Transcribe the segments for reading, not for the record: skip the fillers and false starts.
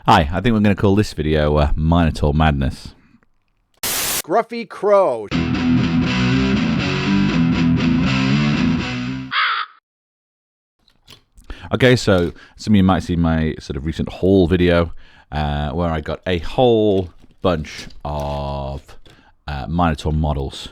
Hi, I think we're going to call this video Minotaur Madness. Scruffy Crow. Okay, so some of you might see my sort of recent haul video where I got a whole bunch of Minotaur models.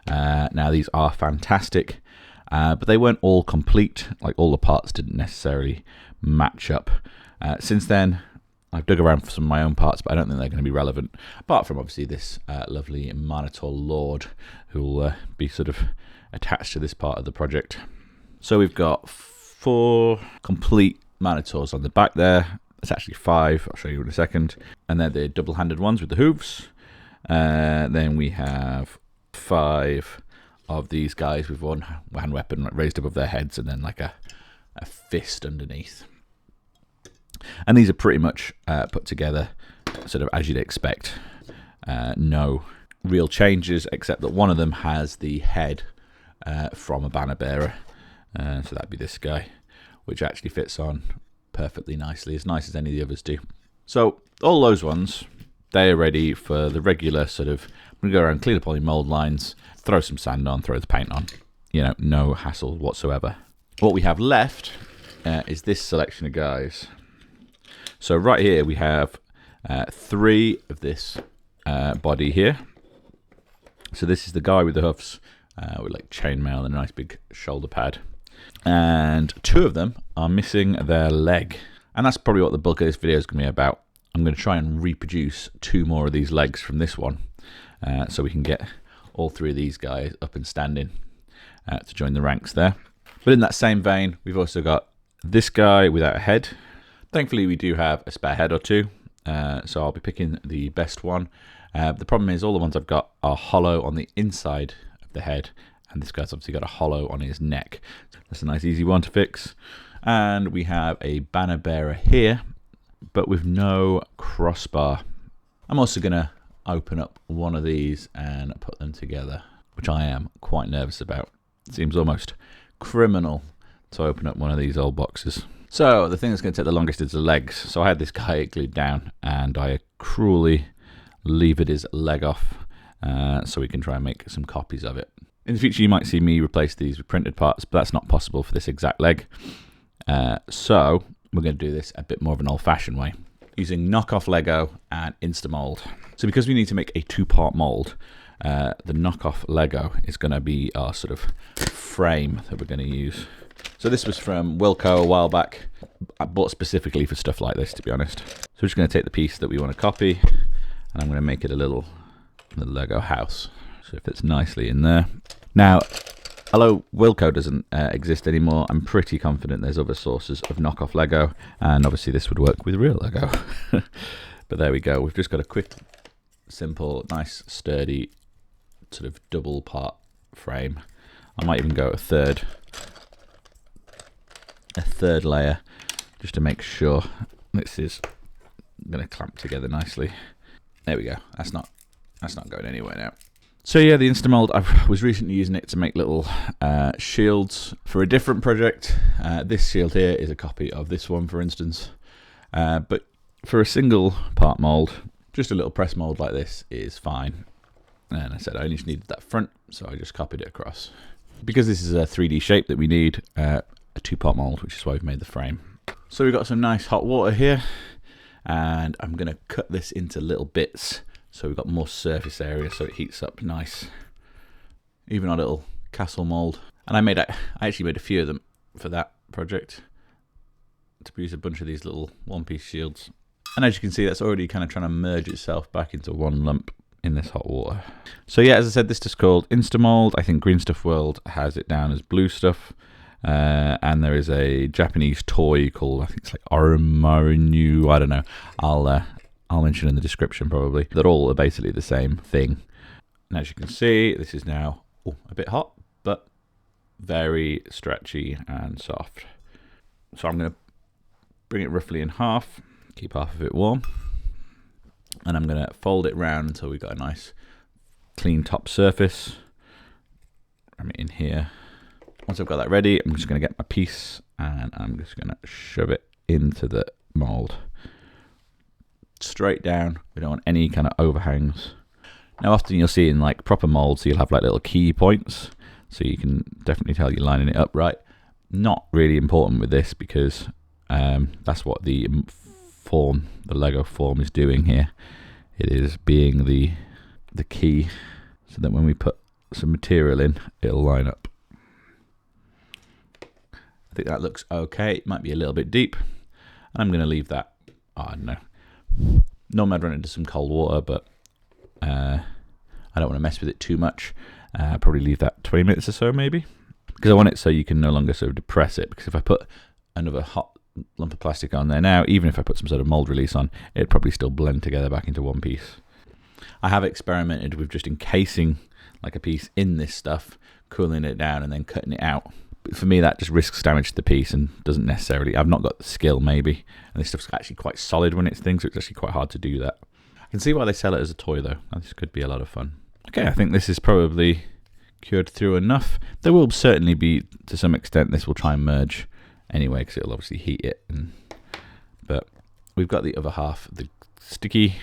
Now these are fantastic, but they weren't all complete. Like, all the parts didn't necessarily match up. Since then, I've dug around for some of my own parts, but I don't think they're going to be relevant, apart from obviously this lovely Minotaur Lord, who will be sort of attached to this part of the project. So we've got 4 complete Minotaurs on the back there. It's actually 5, I'll show you in a second. And they're the double-handed ones with the hooves. Then we have 5 of these guys with one hand weapon raised above their heads and then like a fist underneath. And these are pretty much put together sort of as you'd expect. No real changes, except that one of them has the head from a banner bearer. So that'd be this guy, which actually fits on perfectly nicely, as nice as any of the others do. So all those ones, they are ready for the regular sort of, I'm going to go around, clean up all your mold lines, throw some sand on, throw the paint on. You know, no hassle whatsoever. What we have left is this selection of guys. So right here we have 3 of this body here. So this is the guy with the hoofs, with like chainmail and a nice big shoulder pad. And 2 of them are missing their leg. And that's probably what the bulk of this video is going to be about. I'm going to try and reproduce 2 more of these legs from this one, so we can get all 3 of these guys up and standing to join the ranks there. But in that same vein, we've also got this guy without a head. Thankfully, we do have a spare head or 2, so I'll be picking the best one. The problem is all the ones I've got are hollow on the inside of the head, and this guy's obviously got a hollow on his neck. That's a nice easy one to fix. And we have a banner bearer here, but with no crossbar. I'm also going to open up one of these and put them together, which I am quite nervous about. It seems almost criminal to open up one of these old boxes. So the thing that's going to take the longest is the legs. So I had this guy glued down and I cruelly levered his leg off so we can try and make some copies of it. In the future you might see me replace these with printed parts, but that's not possible for this exact leg. So we're going to do this a bit more of an old-fashioned way, using knockoff Lego and Instamold. So because we need to make a 2-part mold, the knockoff Lego is going to be our sort of frame that we're going to use. So this was from Wilco a while back. I bought specifically for stuff like this, to be honest. So we're just going to take the piece that we want to copy, and I'm going to make it a little Lego house. So it fits nicely in there. Now, although Wilco doesn't exist anymore, I'm pretty confident there's other sources of knockoff Lego, and obviously this would work with real Lego. But there we go. We've just got a quick, simple, nice, sturdy, sort of double part frame. I might even go a third layer, just to make sure this is going to clamp together nicely. There we go. That's not going anywhere now. So yeah, the Instamold, I was recently using it to make little shields for a different project. This shield here is a copy of this one, for instance. But for a single part mold, just a little press mold like this is fine. And I said I only just needed that front, so I just copied it across. Because this is a 3D shape that we need, a 2-part mold, which is why we've made the frame. So we've got some nice hot water here, and I'm going to cut this into little bits so we've got more surface area so it heats up nice. Even our little castle mold. And I actually made a few of them for that project to produce a bunch of these little one-piece shields. And as you can see, that's already kind of trying to merge itself back into one lump in this hot water. So yeah, as I said, this is called Instamold. I think Green Stuff World has it down as Blue Stuff. And there is a Japanese toy called, I think it's like Orimarinu, I don't know. I'll mention in the description probably. They're all basically the same thing. And as you can see, this is now a bit hot, but very stretchy and soft. So I'm going to bring it roughly in half, keep half of it warm. And I'm going to fold it round until we've got a nice clean top surface. I'm in here. Once I've got that ready, I'm just going to get my piece and I'm just going to shove it into the mold. straight down. We don't want any kind of overhangs. Now often you'll see in like proper molds, you'll have like little key points, so you can definitely tell you're lining it up right. Not really important with this because that's what the form, the Lego form, is doing here. It is being the key, so that when we put some material in, it'll line up. I think that looks okay. It might be a little bit deep. I'm going to leave that, I don't know. Normally I'd run it into some cold water, but I don't want to mess with it too much. Probably leave that 20 minutes or so maybe, because I want it so you can no longer sort of depress it, because if I put another hot lump of plastic on there now, even if I put some sort of mold release on, it'd probably still blend together back into one piece. I have experimented with just encasing like a piece in this stuff, cooling it down and then cutting it out. But for me, that just risks damage to the piece and doesn't necessarily, I've not got the skill maybe, and this stuff's actually quite solid when it's things, so it's actually quite hard to do that. I can see why they sell it as a toy though. This could be a lot of fun. Okay, I think this is probably cured through enough. There will certainly be, to some extent, this will try and merge anyway, because it'll obviously heat it. But we've got the other half, the sticky,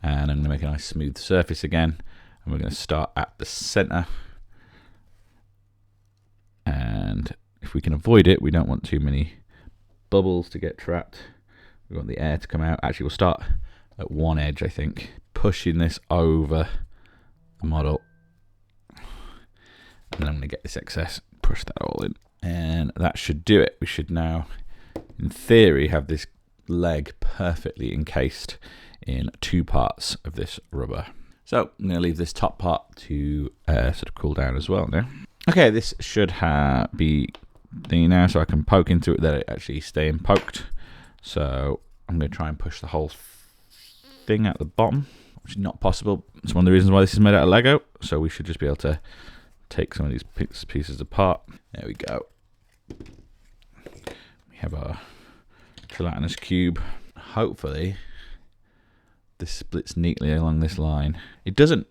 and I'm going to make a nice smooth surface again. And we're going to start at the center. And if we can avoid it, we don't want too many bubbles to get trapped. We want the air to come out. Actually, we'll start at one edge, I think, pushing this over the model. And then I'm going to get this excess, push that all in. And that should do it. We should now, in theory, have this leg perfectly encased in 2 parts of this rubber. So I'm going to leave this top part to sort of cool down as well now. Okay, this should be thingy now, so I can poke into it, that it actually staying poked. So I'm going to try and push the whole thing out the bottom, which is not possible. It's one of the reasons why this is made out of Lego, so we should just be able to take some of these pieces apart. There we go. We have our gelatinous cube. Hopefully this splits neatly along this line. It doesn't.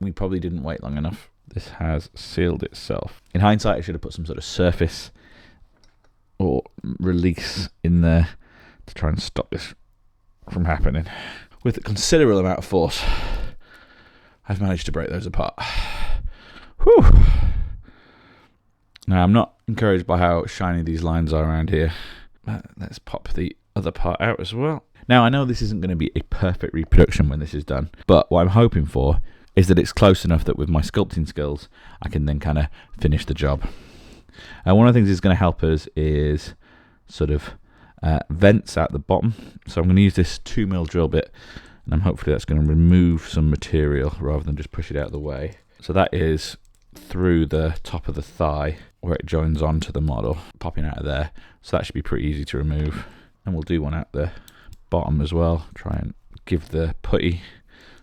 We probably didn't wait long enough. This has sealed itself. In hindsight, I should have put some sort of surface or release in there to try and stop this from happening. With a considerable amount of force, I've managed to break those apart. Whew. Now, I'm not encouraged by how shiny these lines are around here. Let's pop the other part out as well. Now, I know this isn't going to be a perfect reproduction when this is done, but what I'm hoping for is that it's close enough that with my sculpting skills, I can then kind of finish the job. One of the things that's going to help us is sort of vents at the bottom. So I'm going to use this 2mm drill bit, and hopefully that's going to remove some material rather than just push it out of the way. So that is through the top of the thigh where it joins onto the model, popping out of there. So that should be pretty easy to remove. And we'll do one at the bottom as well. Try and give the putty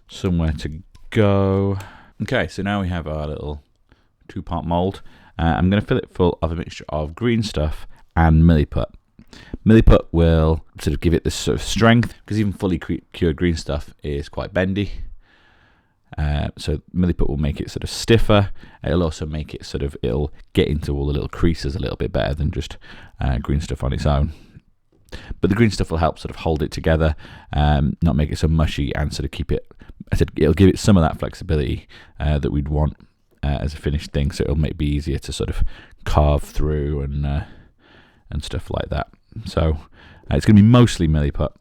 somewhere to go. Okay, so now we have our little 2-part mold. I'm going to fill it full of a mixture of green stuff and milliput. Milliput will sort of give it this sort of strength, because even fully cured green stuff is quite bendy. So milliput will make it sort of stiffer. It'll also make it it'll get into all the little creases a little bit better than just green stuff on its own. But the green stuff will help sort of hold it together, not make it so mushy, and sort of keep it, it'll give it some of that flexibility that we'd want as a finished thing, so it'll be easier to sort of carve through and stuff like that. So it's going to be mostly milliput,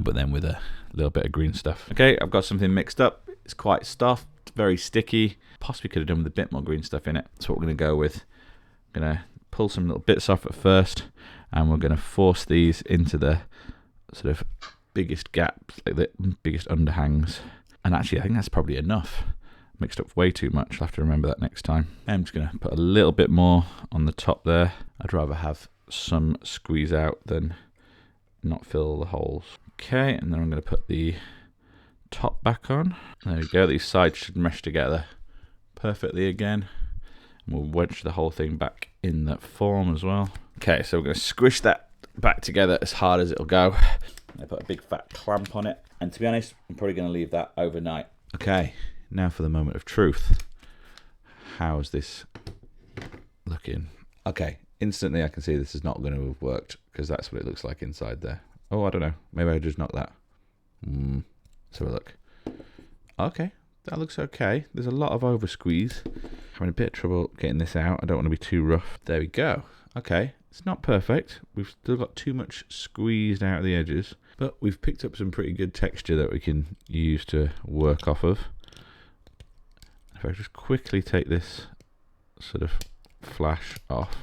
but then with a little bit of green stuff. Okay, I've got something mixed up. It's quite stuffed, very sticky. Possibly could have done with a bit more green stuff in it. That's what we're going to go with. I'm going to pull some little bits off at first, and we're going to force these into the sort of biggest gaps, like the biggest underhangs. And actually, I think that's probably enough. Mixed up way too much. I'll have to remember that next time. I'm just going to put a little bit more on the top there. I'd rather have some squeeze out than not fill the holes. Okay, and then I'm going to put the top back on. There we go. These sides should mesh together perfectly again. And we'll wedge the whole thing back in that form as well. Okay, so we're going to squish that back together as hard as it'll go. I put a big fat clamp on it. And to be honest, I'm probably going to leave that overnight. Okay, now for the moment of truth. How's this looking? Okay, instantly I can see this is not going to have worked, because that's what it looks like inside there. Oh, I don't know. Maybe I just knocked that. Let's have a look. Okay, that looks okay. There's a lot of over squeeze. Having a bit of trouble getting this out. I don't want to be too rough. There we go. Okay, it's not perfect. We've still got too much squeezed out of the edges, but we've picked up some pretty good texture that we can use to work off of. If I just quickly take this sort of flash off,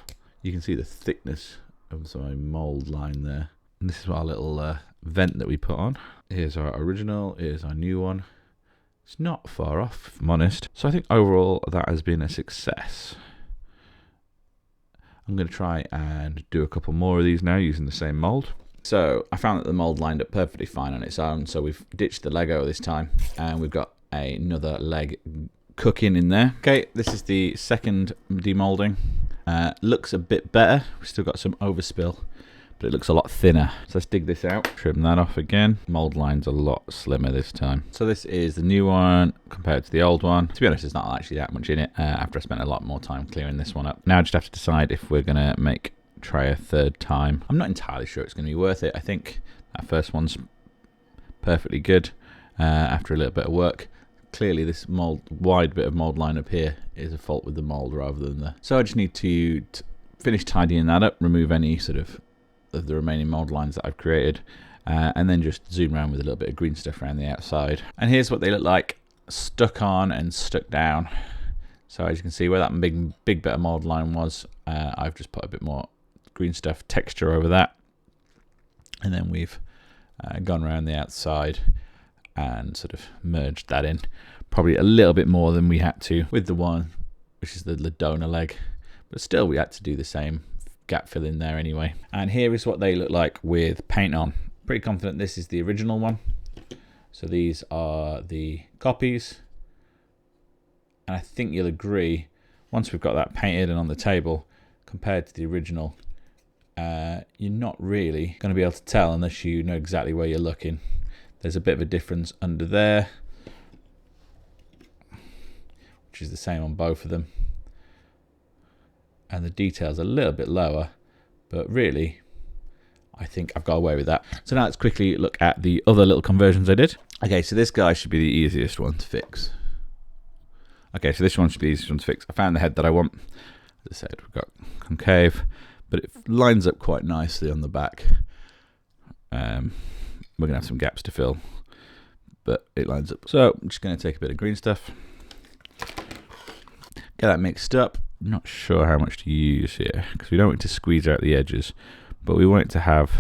you can see the thickness of my mold line there. And this is our little vent that we put on. Here's our original, here's our new one. It's not far off, if I'm honest. So I think overall that has been a success. I'm going to try and do a couple more of these now using the same mold. So I found that the mold lined up perfectly fine on its own. So we've ditched the Lego this time and we've got another leg cooking in there. Okay, this is the second demolding. Looks a bit better. We've still got some overspill, but it looks a lot thinner. So let's dig this out, trim that off again. Mold line's a lot slimmer this time. So this is the new one compared to the old one. To be honest, there's not actually that much in it after I spent a lot more time clearing this one up. Now I just have to decide if we're gonna try a third time. I'm not entirely sure it's gonna be worth it. I think that first one's perfectly good after a little bit of work. Clearly this wide bit of mold line up here is a fault with the mold rather than the... So I just need to finish tidying that up, remove any sort of the remaining mold lines that I've created, and then just zoom around with a little bit of green stuff around the outside. And here's what they look like stuck on and stuck down. So as you can see where that big bit of mold line was, I've just put a bit more green stuff texture over that, and then we've gone around the outside and sort of merged that in. Probably a little bit more than we had to with the one, which is the donor leg, but still we had to do the same gap fill in there anyway. And here is what they look like with paint on. Pretty confident this is the original one. So these are the copies, and I think you'll agree, once we've got that painted and on the table compared to the original, you're not really going to be able to tell unless you know exactly where you're looking. There's a bit of a difference under there, which is the same on both of them, and the detail's a little bit lower, but really I think I've got away with that. So now let's quickly look at the other little conversions I did. Okay, so this guy should be the easiest one to fix. Okay, so this one should be the easiest one to fix. I found the head that I want. As I said, we've got concave, but it lines up quite nicely on the back. We're going to have some gaps to fill, but it lines up. So I'm just going to take a bit of green stuff, get that mixed up. I'm not sure how much to use here because we don't want it to squeeze out the edges, but we want it to have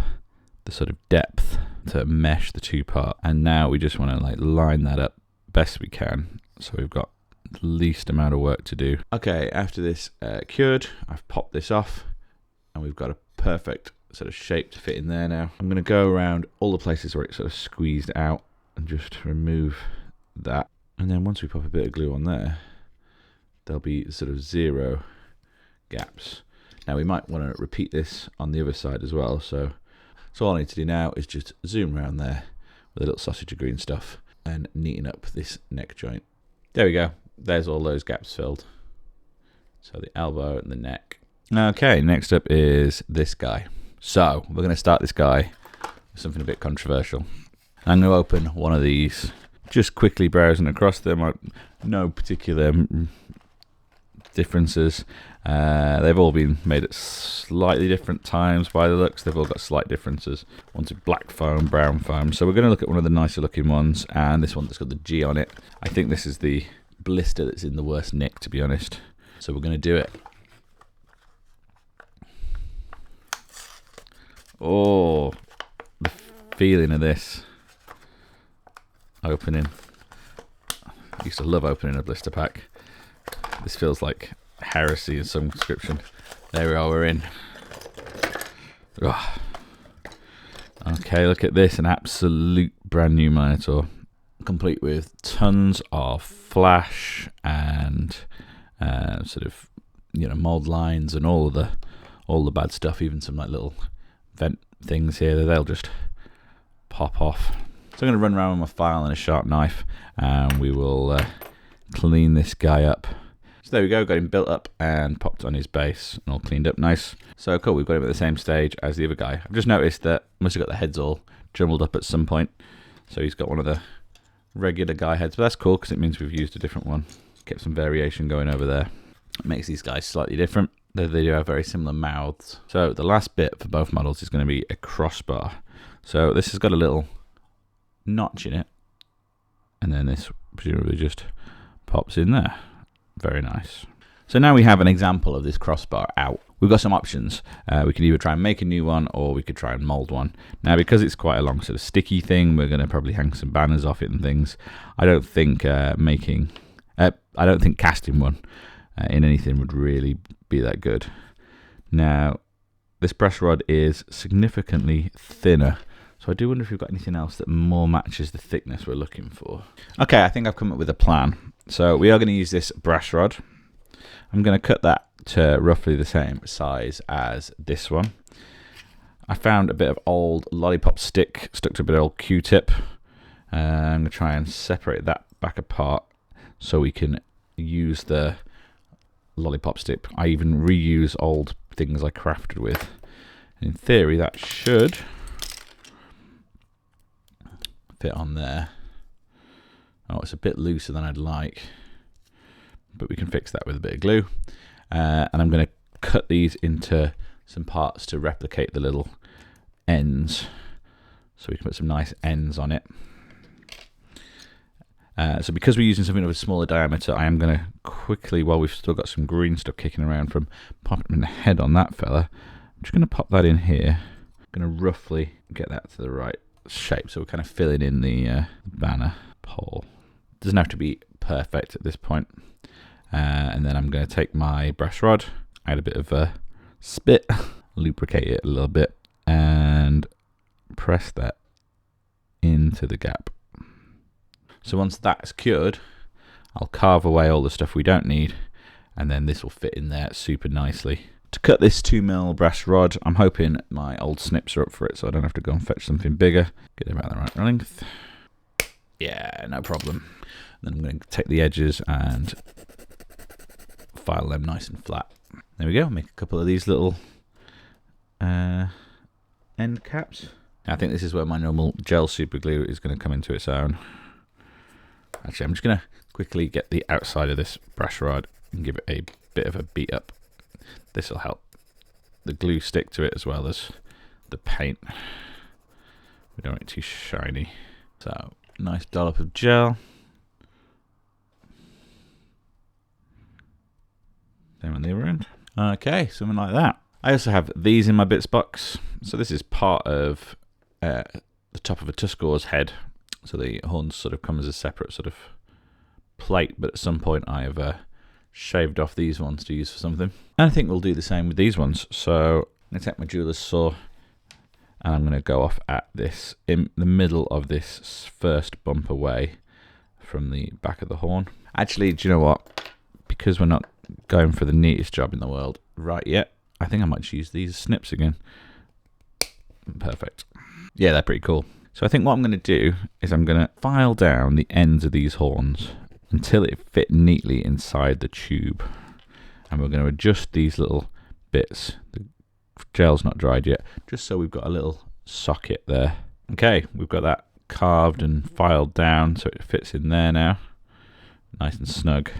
the sort of depth to mesh the two parts. And now we just want to line that up best we can, so we've got the least amount of work to do. Okay, after this cured, I've popped this off and we've got a perfect sort of shape to fit in there now. I'm going to go around all the places where it sort of squeezed out and just remove that. And then once we pop a bit of glue on there, there'll be sort of 0 gaps. Now we might want to repeat this on the other side as well. So all I need to do now is just zoom around there with a little sausage of green stuff and neaten up this neck joint. There we go. There's all those gaps filled. So the elbow and the neck. Okay, next up is this guy. So we're going to start this guy with something a bit controversial. I'm going to open one of these, just quickly browsing across them. No particular differences. They've all been made at slightly different times by the looks. They've all got slight differences. One's black foam, brown foam. So we're going to look at one of the nicer looking ones, and this one that's got the G on it. I think this is the blister that's in the worst nick, to be honest. So we're going to do it. Oh, the feeling of this opening. I used to love opening a blister pack. This feels like heresy in some description. There we are, we're in. Oh. Okay, look at this, an absolute brand new Minotaur. Complete with tons of flash and sort of, mold lines and all the bad stuff, even some little vent things here that they'll just pop off. So I'm going to run around with my file and a sharp knife, and we will clean this guy up. So there we go, got him built up and popped on his base and all cleaned up nice. So cool, we've got him at the same stage as the other guy. I've just noticed that I must have got the heads all jumbled up at some point. So he's got one of the regular guy heads, but that's cool because it means we've used a different one. Get some variation going over there. It makes these guys slightly different. They do have very similar mouths. So the last bit for both models is going to be a crossbar. So this has got a little notch in it, and then this presumably just pops in there. Very nice. So now we have an example of this crossbar out. We've got some options. We could either try and make a new one, or we could try and mold one. Now, because it's quite a long sort of sticky thing, we're going to probably hang some banners off it and things. I don't think casting one in anything would really be that good. Now, this brush rod is significantly thinner, so I do wonder if we've got anything else that more matches the thickness we're looking for. Okay, I think I've come up with a plan. So we are going to use this brush rod. I'm going to cut that to roughly the same size as this one. I found a bit of old lollipop stick stuck to a bit of old Q-tip. I'm going to try and separate that back apart so we can use the lollipop stick. I even reuse old things I crafted with. In theory, that should fit on there. Oh, it's a bit looser than I'd like, but we can fix that with a bit of glue. And I'm going to cut these into some parts to replicate the little ends, so we can put some nice ends on it. So because we're using something of a smaller diameter, I am going to quickly, while we've still got some green stuff kicking around from popping in the head on that fella, I'm just going to pop that in here. I'm going to roughly get that to the right shape, so we're kind of filling in the banner pole. Doesn't have to be perfect at this point. And then I'm going to take my brush rod, add a bit of a spit, lubricate it a little bit, and press that into the gap. So once that's cured, I'll carve away all the stuff we don't need, and then this will fit in there super nicely. To cut this 2mm brass rod, I'm hoping my old snips are up for it, so I don't have to go and fetch something bigger. Get them about the right length. Yeah, no problem. Then I'm going to take the edges and file them nice and flat. There we go. Make a couple of these little end caps. I think this is where my normal gel super glue is going to come into its own. Actually, I'm just going to quickly get the outside of this brush rod and give it a bit of a beat up. This will help the glue stick to it as well as the paint. We don't want it too shiny. So, nice dollop of gel. Same on the other end. Okay, something like that. I also have these in my bits box. So this is part of the top of a Tuscaur's head. So the horns sort of come as a separate sort of plate, but at some point I have shaved off these ones to use for something. And I think we'll do the same with these ones. So I'm going to take my jeweler's saw and I'm going to go off at this, in the middle of this first bump away from the back of the horn. Actually, do you know what? Because we're not going for the neatest job in the world right yet, I think I might just use these snips again. Perfect. Yeah, they're pretty cool. So I think what I'm going to do is I'm going to file down the ends of these horns until it fit neatly inside the tube. And we're going to adjust these little bits. The gel's not dried yet, just so we've got a little socket there. Okay, we've got that carved and filed down so it fits in there now. Nice and snug.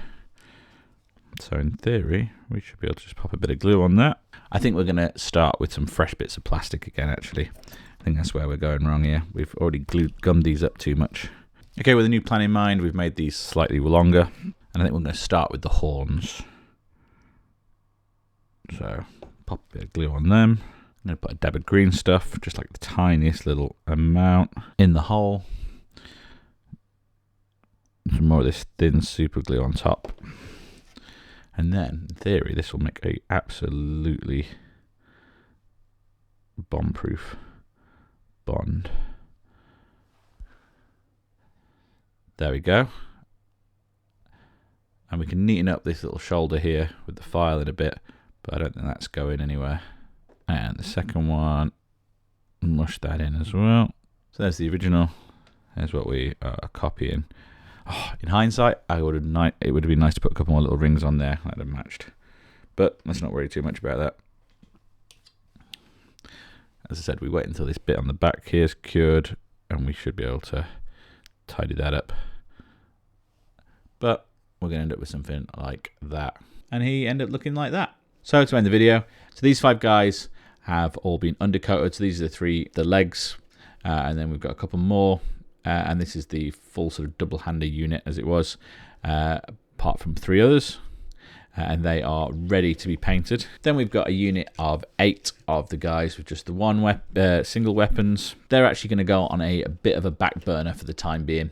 So in theory, we should be able to just pop a bit of glue on that. I think we're going to start with some fresh bits of plastic again, actually. I think that's where we're going wrong here. We've already gummed these up too much. Okay, with a new plan in mind, we've made these slightly longer. And I think we're going to start with the horns. So, pop a bit of glue on them. I'm going to put a dab of green stuff, just like the tiniest little amount, in the hole. Some more of this thin super glue on top. And then, in theory, this will make a absolutely bomb-proof bond. There we go. And we can neaten up this little shoulder here with the file in a bit, but I don't think that's going anywhere. And the second one, mush that in as well. So there's the original. There's what we are copying. Oh, in hindsight, it would have been nice to put a couple more little rings on there that would have matched. But let's not worry too much about that. As I said, we wait until this bit on the back here is cured. and we should be able to tidy that up. But we're going to end up with something like that. And he ended up looking like that. So to end the video, so these 5 guys have all been undercoated. So these are the legs, and then we've got a couple more. And this is the full sort of double-hander unit as it was, apart from 3 others. And they are ready to be painted. Then we've got a unit of 8 of the guys with just the one single weapons. They're actually going to go on a bit of a back burner for the time being,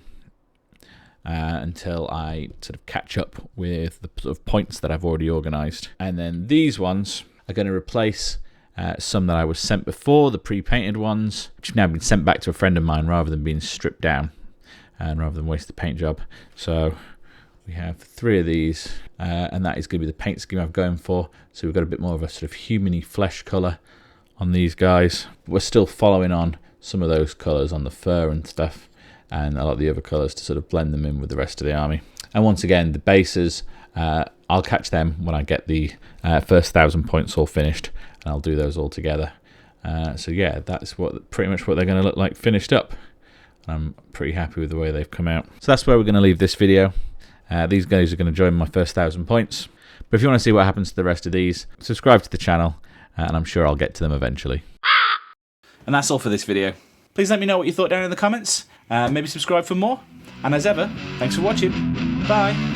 until I sort of catch up with the sort of points that I've already organised. And then these ones are going to replace some that I was sent before, the pre-painted ones, which have now been sent back to a friend of mine rather than being stripped down, and rather than waste the paint job. So we have 3 of these, and that is going to be the paint scheme I'm going for. So we've got a bit more of a sort of human-y flesh colour on these guys. But we're still following on some of those colours on the fur and stuff, and a lot of the other colours to sort of blend them in with the rest of the army. And once again, the bases, I'll catch them when I get the first 1,000 points all finished, and I'll do those all together. So yeah, that's pretty much what they're going to look like finished up. I'm pretty happy with the way they've come out. So that's where we're going to leave this video. These guys are going to join my first 1,000 points. But if you want to see what happens to the rest of these, subscribe to the channel, and I'm sure I'll get to them eventually. And that's all for this video. Please let me know what you thought down in the comments. Maybe subscribe for more. And as ever, thanks for watching. Bye.